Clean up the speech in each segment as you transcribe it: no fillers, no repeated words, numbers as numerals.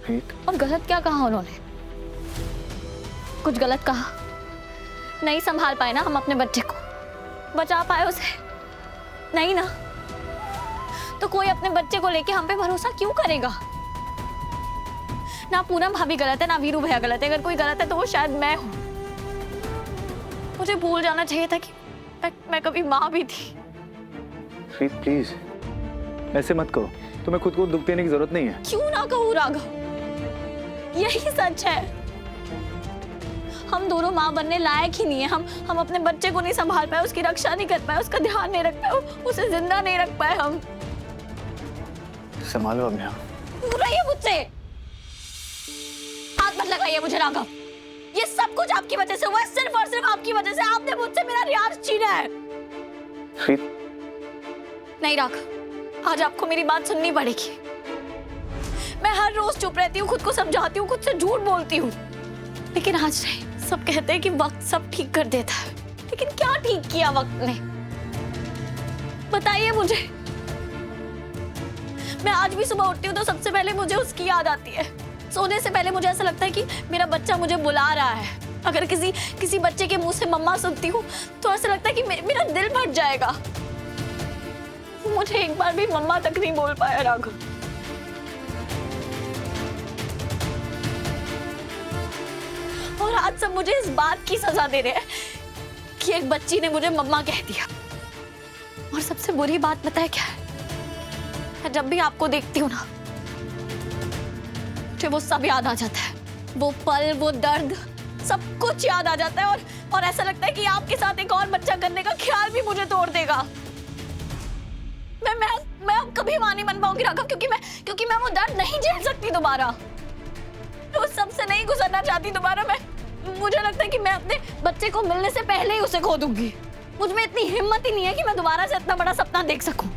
प्रीत, और गलत क्या कहा उन्होंने? कुछ गलत कहा? नहीं संभाल पाए ना हम अपने बच्चे को, बचा पाए उसे? नहीं ना। तो कोई अपने बच्चे को लेके हम पे भरोसा क्यों करेगा? ना पूनम भाभी गलत है, ना वीरू भैया गलत है। अगर कोई गलत है तो वो शायद मैं हूं। मुझे भूल जाना चाहिए था कि मैं कभी माँ भी थी। प्रीत प्लीज ऐसे मत कहो, तुम्हें खुद को दुख देने की जरूरत नहीं है। क्यों ना कहूँ राघव, यही सच है। हम दोनों माँ बनने लायक ही नहीं है। हम अपने बच्चे को नहीं संभाल पाए, उसकी रक्षा नहीं कर पाए, उसका ध्यान नहीं रख पाए, उसे जिंदा नहीं रख पाए। हम संभालो अपने आप। दूर रहिए मुझसे, हाथ मत लगाइए मुझे राघव। ये सब कुछ आपकी वजह से हुआ है, सिर्फ और सिर्फ आपकी वजह से। आपने मुझसे मेरा रियाज छीना है। प्रीत नहीं राघव, आज आपको मेरी बात सुननी पड़ेगी। मैं हर रोज चुप रहती हूँ, खुद को समझाती हूँ, खुद से झूठ बोलती हूँ, लेकिन आज नहीं। सब कहते हैं कि वक्त सब ठीक कर देता है, लेकिन क्या ठीक किया वक्त ने? बताइए मुझे। मैं आज भी सुबह उठती हूँ तो सबसे पहले मुझे उसकी याद आती है। सोने से पहले मुझे ऐसा लगता है कि मेरा बच्चा मुझे बुला रहा है। अगर किसी बच्चे के मुंह से मम्मा सुनती हूँ तो ऐसा लगता है कि मेरा दिल फट जाएगा। मुझे एक बार भी मम्मा तक नहीं बोल पाया राघव। और आज सब मुझे इस बात की सजा दे रहे हैं कि एक बच्ची ने मुझे मम्मा कह दिया। और सबसे बुरी बात पता है क्या है? मैं जब भी आपको देखती हूँ ना, मुझे वो सब याद आ जाता है। वो पल, वो दर्द, सब कुछ याद आ जाता है। और ऐसा लगता है कि आपके साथ एक और बच्चा करने का ख्याल भी मुझे तोड़ देगा। मैं अब कभी मां नहीं बन पाऊंगी राघव, क्योंकि मैं वो दर्द नहीं झेल सकती दोबारा। मैं उस सबसे नहीं गुजरना चाहती दोबारा। मुझे लगता है कि मैं अपने बच्चे को मिलने से पहले ही उसे खो दूंगी। मुझ में इतनी हिम्मत ही नहीं है कि मैं दोबारा से इतना बड़ा सपना देख सकूं।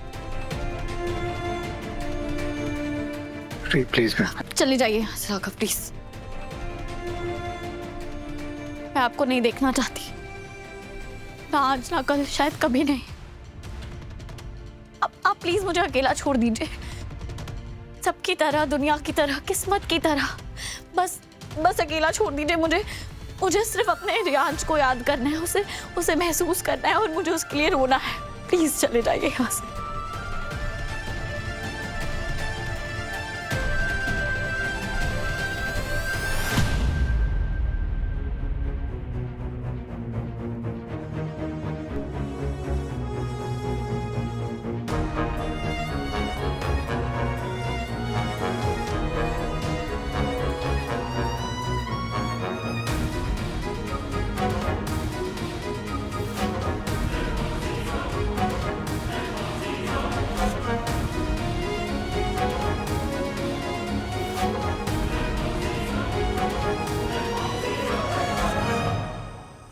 प्लीज चली जाइए यहाँ से राघव, प्लीज। मैं आपको नहीं देखना चाहती, ना आज ना कल, शायद कभी नहीं। आप प्लीज मुझे अकेला छोड़ दीजिए। सबकी तरह, दुनिया की तरह, किस्मत की तरह, बस अकेला छोड़ दीजिए मुझे सिर्फ अपने रियाज को याद करना है, उसे महसूस करना है, और मुझे उसके लिए रोना है। प्लीज चले जाइए यहाँ से।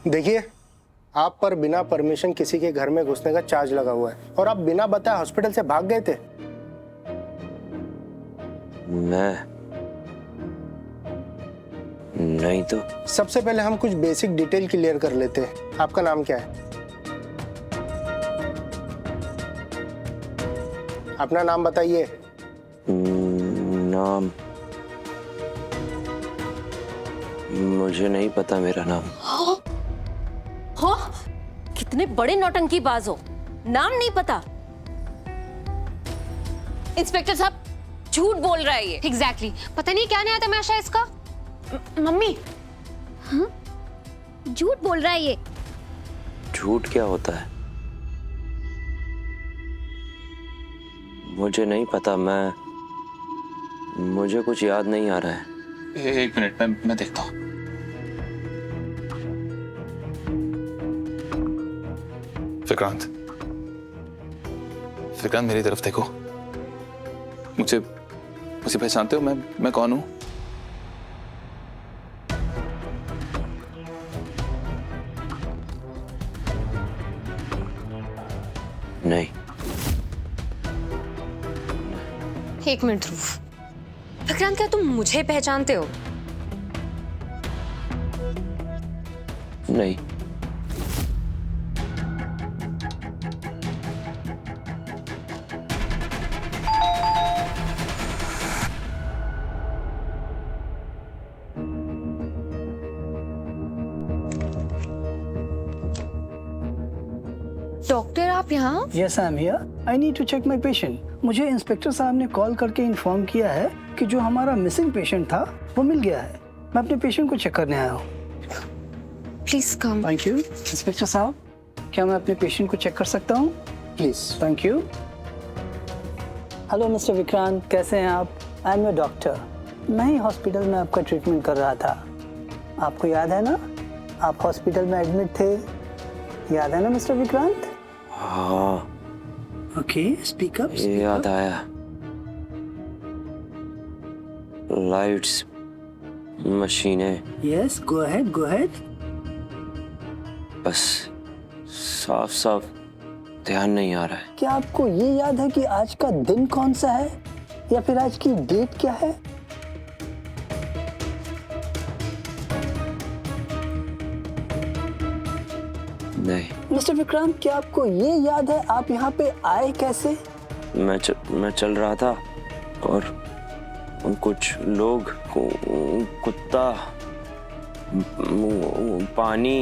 देखिए, आप पर बिना परमिशन किसी के घर में घुसने का चार्ज लगा हुआ है, और आप बिना बताए हॉस्पिटल से भाग गए थे। मैं नहीं तो। सबसे पहले हम कुछ बेसिक डिटेल क्लियर कर लेते हैं। आपका नाम क्या है? अपना नाम बताइए। नाम मुझे नहीं पता मेरा नाम। हो, कितने बड़े नौटंकीबाज हो, नाम नहीं पता? इंस्पेक्टर साहब, झूठ बोल रहा है ये। एग्जैक्टली पता नहीं क्या नया तमाशा है इसका। मम्मी, झूठ बोल रहा है ये। झूठ क्या होता है? मुझे नहीं पता। मुझे कुछ याद नहीं आ रहा है। एक मिनट, मैं देखता हूँ। विक्रांत, मेरी तरफ देखो। मुझे पहचानते हो? मैं कौन हूं? नहीं। एक मिनट ध्रुव, विक्रांत क्या तुम मुझे पहचानते हो? नहीं। डॉक्टर आप यहाँ? Yes, I'm here. I need to check my patient. मुझे इंस्पेक्टर साहब ने कॉल करके इन्फॉर्म किया है कि जो हमारा मिसिंग पेशेंट था वो मिल गया है। मैं अपने पेशेंट को चेक करने आया हूँ। Please come. Thank you. Inspector साहब, क्या मैं अपने पेशेंट को चेक कर सकता हूँ? Please. Thank you. Hello mister Vikrant, कैसे हैं आप? I am your doctor. मैं ही हॉस्पिटल में आपका ट्रीटमेंट कर रहा था। आपको याद है ना, आप हॉस्पिटल में एडमिट थे, याद है ना मिस्टर विक्रांत? हाँ, ओके, स्पीक अप। ये याद आया। लाइट्स, मशीनें, yes, go ahead, go ahead. बस साफ साफ ध्यान नहीं आ रहा है। क्या आपको ये याद है कि आज का दिन कौन सा है या फिर आज की डेट क्या है? नहीं। मिस्टर विक्रांत, क्या आपको ये याद है आप यहाँ पे आए कैसे? मैं चल रहा था और कुछ लोग, कुत्ता, पानी,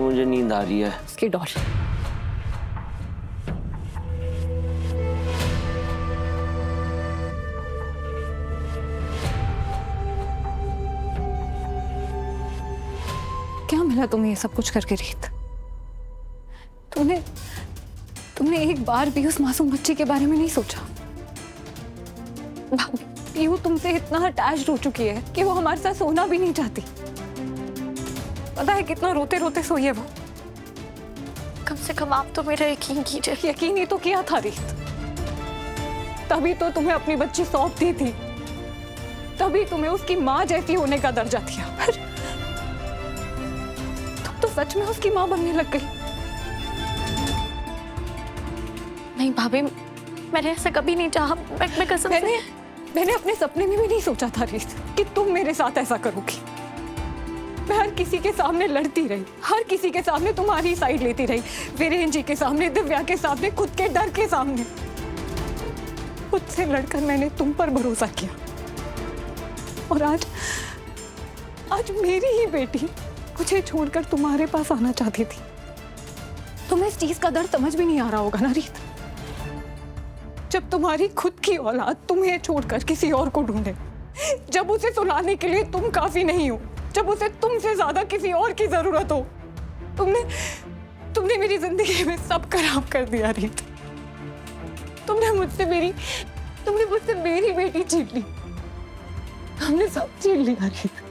मुझे नींद आ रही है। उसकी डॉल। क्या मिला तुम्हें ये सब कुछ करके रीत? तुमने एक बार भी उस मासूम बच्चे के बारे में नहीं सोचा? भाभी, पीहू तुमसे इतना अटैच्ड हो चुकी है कि वो हमारे साथ सोना भी नहीं चाहती। पता है कितना रोते रोते सोई है वो। कम से कम आप तो मेरा यकीन कीजिए। यकीन ही तो किया था रीत, तभी तो तुम्हें अपनी बच्ची सौंप दी थी, तभी तुम्हें उसकी माँ जैसी होने का दर्जा दिया। पर तुम तो सच में उसकी माँ बनने लग गई। नहीं भाभी, मैंने ऐसा कभी नहीं चाहा। मैं कसम से। मैंने अपने सपने में भी नहीं सोचा था रीत कि तुम मेरे साथ ऐसा करोगी। मैं हर किसी के सामने लड़ती रही, हर किसी के सामने तुम्हारी साइड लेती रही, वीरेन जी के सामने, दिव्या के सामने, खुद के डर के सामने। खुद से लड़कर मैंने तुम पर भरोसा किया और आज मेरी ही बेटी मुझे छोड़कर तुम्हारे पास आना चाहती थी। तुम्हें इस चीज का दर्द समझ भी नहीं आ रहा होगा ना रीत, जब तुम्हारी खुद की औलाद तुम्हें छोड़कर किसी और को ढूंढे, जब उसे सुलाने के लिए तुम काफी नहीं हो, जब उसे तुमसे ज्यादा किसी और की जरूरत हो। तुमने मेरी जिंदगी में सब खराब कर दिया रीत। तुमने मुझसे मेरी बेटी छीन ली। हमने सब छीन लिया रीत।